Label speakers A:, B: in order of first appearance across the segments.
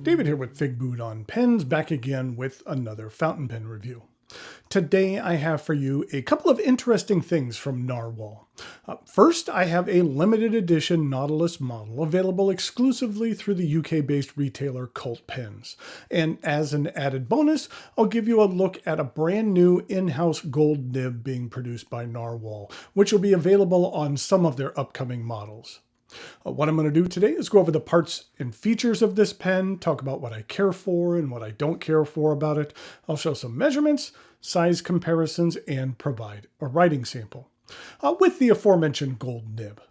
A: David here with Figboot on Pens, back again with another fountain pen review. Today I have for you a couple of interesting things from Narwhal. First, I have a limited edition Nautilus model available exclusively through the UK-based retailer Cult Pens. And as an added bonus, I'll give you a look at a brand new in-house gold nib being produced by Narwhal, which will be available on some of their upcoming models. What I'm going to do today is go over the parts and features of this pen, talk about what I care for and what I don't care for about it. I'll show some measurements, size comparisons, and provide a writing sample with the aforementioned gold nib.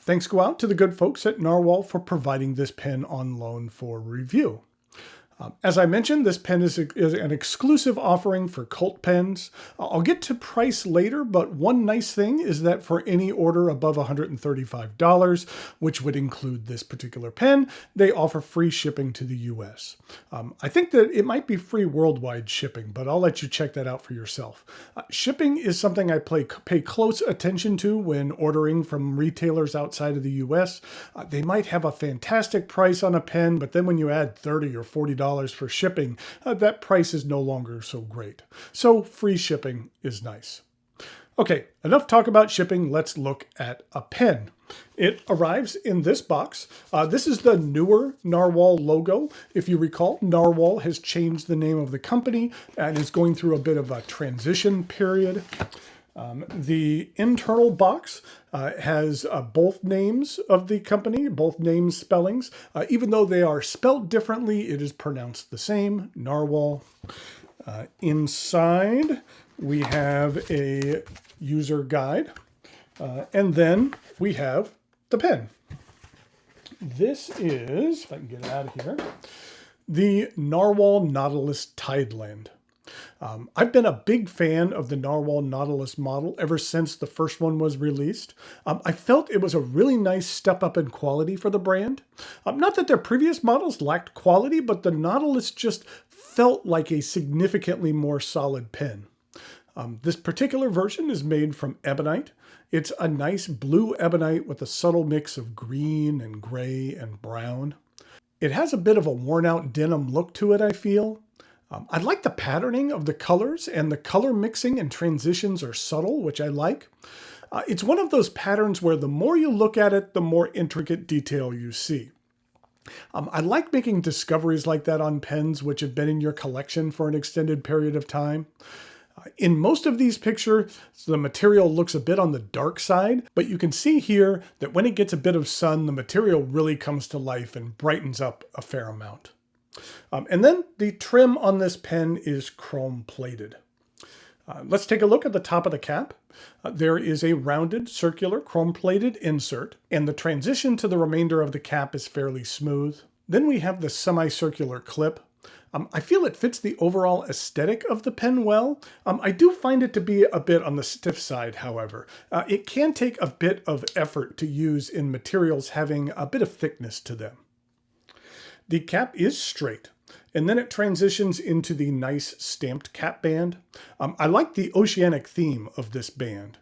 A: Thanks go out to the good folks at Narwhal for providing this pen on loan for review. As I mentioned, this pen is an exclusive offering for Cult Pens. I'll get to price later, but one nice thing is that for any order above $135, which would include this particular pen, they offer free shipping to the US. I think that it might be free worldwide shipping, but I'll let you check that out for yourself. Shipping is something I pay close attention to when ordering from retailers outside of the US. They might have a fantastic price on a pen, but then when you add $30 or $40 for shipping, that price is no longer so great. So free shipping is nice. Okay, enough talk about shipping. Let's look at a pen. It arrives in this box. This is the newer Narwhal logo. If you recall, Narwhal has changed the name of the company and is going through a bit of a transition period. The internal box has both names of the company, both name spellings. Even though they are spelled differently, it is pronounced the same, Narwhal. Inside, we have a user guide, and then we have the pen. This is, if I can get it out of here, the Narwhal Nautilus Tideland. I've been a big fan of the Narwhal Nautilus model ever since the first one was released. I felt it was a really nice step up in quality for the brand. Not that their previous models lacked quality, but the Nautilus just felt like a significantly more solid pen. This particular version is made from ebonite. It's a nice blue ebonite with a subtle mix of green and gray and brown. It has a bit of a worn out denim look to it, I feel. I like the patterning of the colors, and the color mixing and transitions are subtle, which I like. It's one of those patterns where the more you look at it, the more intricate detail you see. I like making discoveries like that on pens which have been in your collection for an extended period of time. In most of these pictures, the material looks a bit on the dark side, but you can see here that when it gets a bit of sun, the material really comes to life and brightens up a fair amount. And then the trim on this pen is chrome plated. Let's take a look at the top of the cap. There is a rounded circular chrome plated insert, and the transition to the remainder of the cap is fairly smooth. Then we have the semicircular clip. I feel it fits the overall aesthetic of the pen well. I do find it to be a bit on the stiff side, however. It can take a bit of effort to use in materials having a bit of thickness to them. The cap is straight, and then it transitions into the nice stamped cap band. I like the oceanic theme of this band.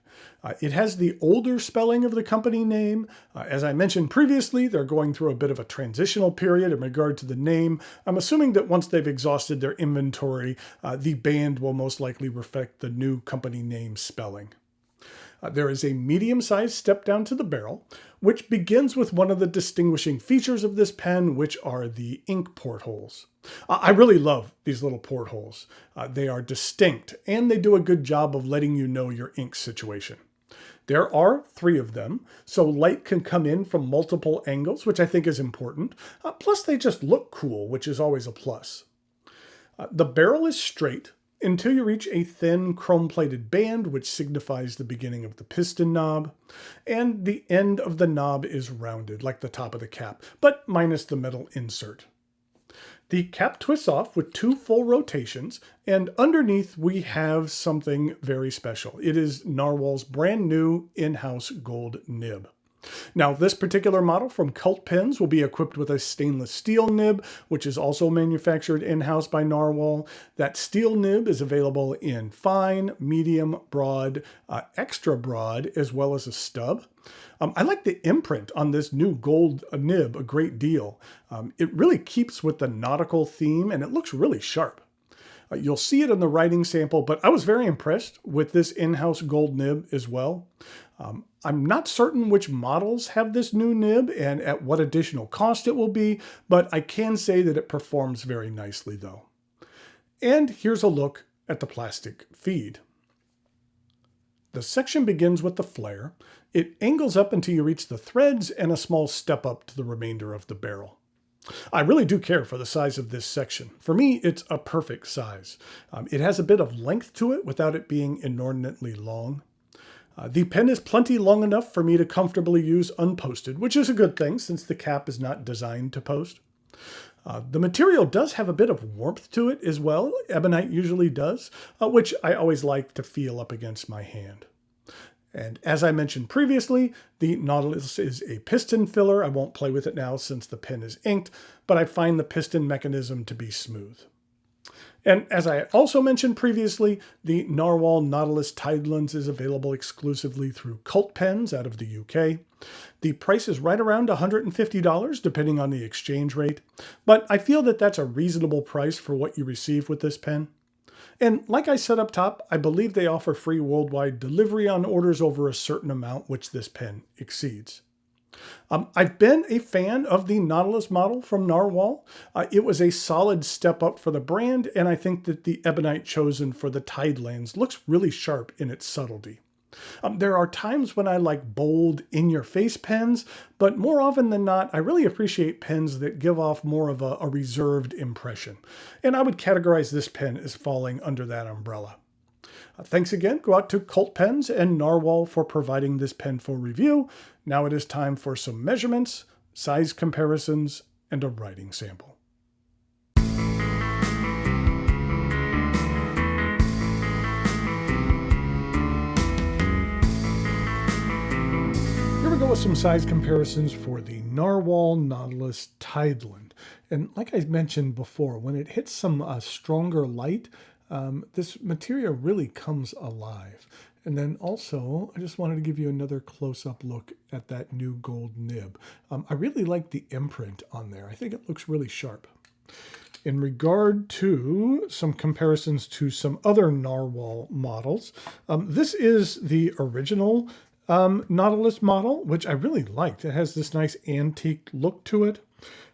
A: It has the older spelling of the company name. As I mentioned previously, they're going through a bit of a transitional period in regard to the name. I'm assuming that once they've exhausted their inventory, the band will most likely reflect the new company name spelling. There is a medium-sized step down to the barrel, which begins with one of the distinguishing features of this pen, which are the ink portholes. I really love these little portholes. They are distinct, and they do a good job of letting you know your ink situation. There are 3 of them, so light can come in from multiple angles, which I think is important. Plus, they just look cool, which is always a plus. The barrel is straight until you reach a thin chrome-plated band, which signifies the beginning of the piston knob, and the end of the knob is rounded, like the top of the cap, but minus the metal insert. The cap twists off with 2 full rotations, and underneath we have something very special. It is Narwhal's brand new in-house gold nib. Now, this particular model from Cult Pens will be equipped with a stainless steel nib, which is also manufactured in-house by Narwhal. That steel nib is available in fine, medium, broad, extra broad, as well as a stub. I like the imprint on this new gold nib a great deal. It really keeps with the nautical theme, and it looks really sharp. You'll see it in the writing sample, but I was very impressed with this in-house gold nib as well. I'm not certain which models have this new nib and at what additional cost it will be, but I can say that it performs very nicely though. And here's a look at the plastic feed. The section begins with the flare. It angles up until you reach the threads and a small step up to the remainder of the barrel. I really do care for the size of this section. For me, it's a perfect size. It has a bit of length to it without it being inordinately long. The pen is plenty long enough for me to comfortably use unposted, which is a good thing since the cap is not designed to post. The material does have a bit of warmth to it as well. Ebonite usually does, which I always like to feel up against my hand. And as I mentioned previously, the Nautilus is a piston filler. I won't play with it now since the pen is inked, but I find the piston mechanism to be smooth. And as I also mentioned previously, the Narwhal Nautilus Tideland is available exclusively through Cult Pens out of the UK. The price is right around $150 depending on the exchange rate, but I feel that that's a reasonable price for what you receive with this pen. And like I said up top, I believe they offer free worldwide delivery on orders over a certain amount, which this pen exceeds. I've been a fan of the Nautilus model from Narwhal. It was a solid step up for the brand, and I think that the ebonite chosen for the Tidelands looks really sharp in its subtlety. There are times when I like bold, in-your-face pens, but more often than not, I really appreciate pens that give off more of a reserved impression. And I would categorize this pen as falling under that umbrella. Thanks again. Go out to Cult Pens and Narwhal for providing this pen for review. Now it is time for some measurements, size comparisons, and a writing sample. Here we go with some size comparisons for the Narwhal Nautilus Tideland. And like I mentioned before, when it hits some stronger light, this material really comes alive. And then also, I just wanted to give you another close-up look at that new gold nib. I really like the imprint on there. I think it looks really sharp. In regard to some comparisons to some other Narwhal models, this is the original Nautilus model, which I really liked. It has this nice antique look to it.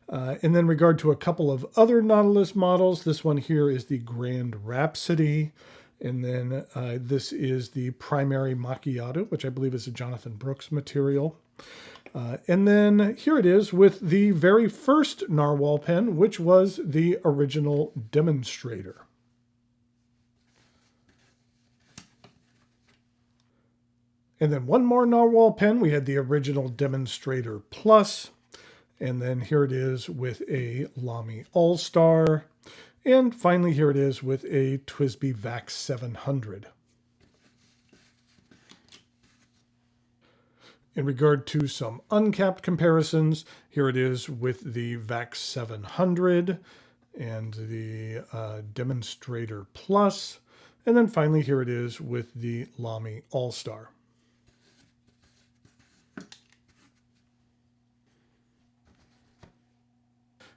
A: And then in regard to a couple of other Nautilus models, this one here is the Grand Rhapsody. And then this is the Primary Macchiato, which I believe is a Jonathan Brooks material. And then here it is with the very first Narwhal pen, which was the original Demonstrator. And then one more Narwhal pen. We had the original Demonstrator Plus. And then here it is with a Lamy All-Star. And finally, here it is with a TWSBI VAX 700. In regard to some uncapped comparisons, here it is with the VAX 700 and the Demonstrator Plus. And then finally, here it is with the Lamy All-Star.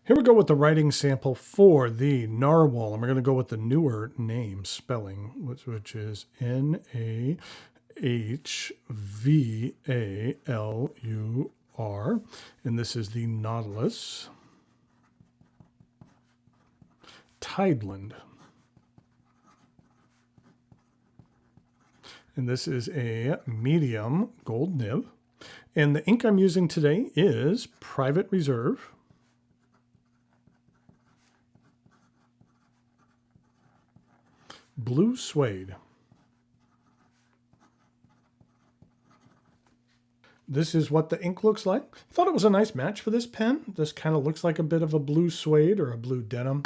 A: Here we go with the writing sample for the Narwhal, and we're going to go with the newer name spelling, which is Nahvalur, and this is the Nautilus Tideland. And this is a medium gold nib, and the ink I'm using today is Private Reserve. Blue Suede. This is what the ink looks like. I thought it was a nice match for this pen. This kind of looks like a bit of a blue suede or a blue denim.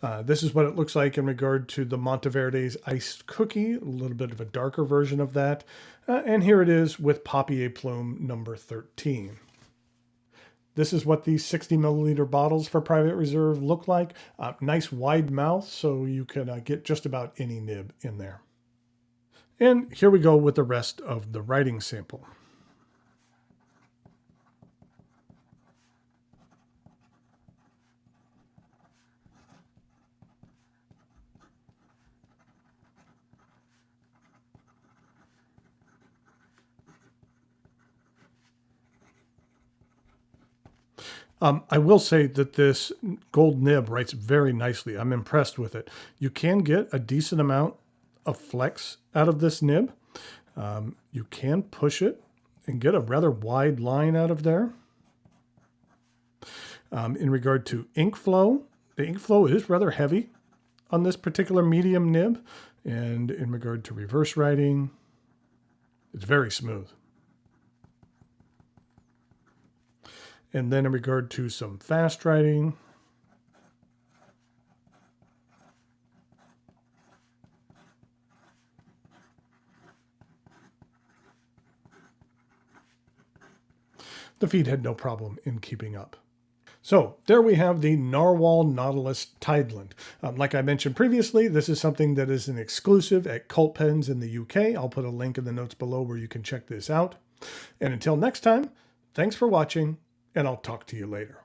A: This is what it looks like in regard to the Monteverde's iced cookie, a little bit of a darker version of that. And here it is with Papier Plume number 13. This is what these 60 milliliter bottles for Private Reserve look like. Nice wide mouth, so you can get just about any nib in there. And here we go with the rest of the writing sample. I will say that this gold nib writes very nicely. I'm impressed with it. You can get a decent amount of flex out of this nib. You can push it and get a rather wide line out of there. In regard to ink flow, the ink flow is rather heavy on this particular medium nib. And in regard to reverse writing, it's very smooth. And then in regard to some fast writing, the feed had no problem in keeping up. So there we have the Narwhal Nautilus Tideland. Like I mentioned previously, this is something that is an exclusive at Cult Pens in the UK. I'll put a link in the notes below where you can check this out. And until next time, thanks for watching, and I'll talk to you later.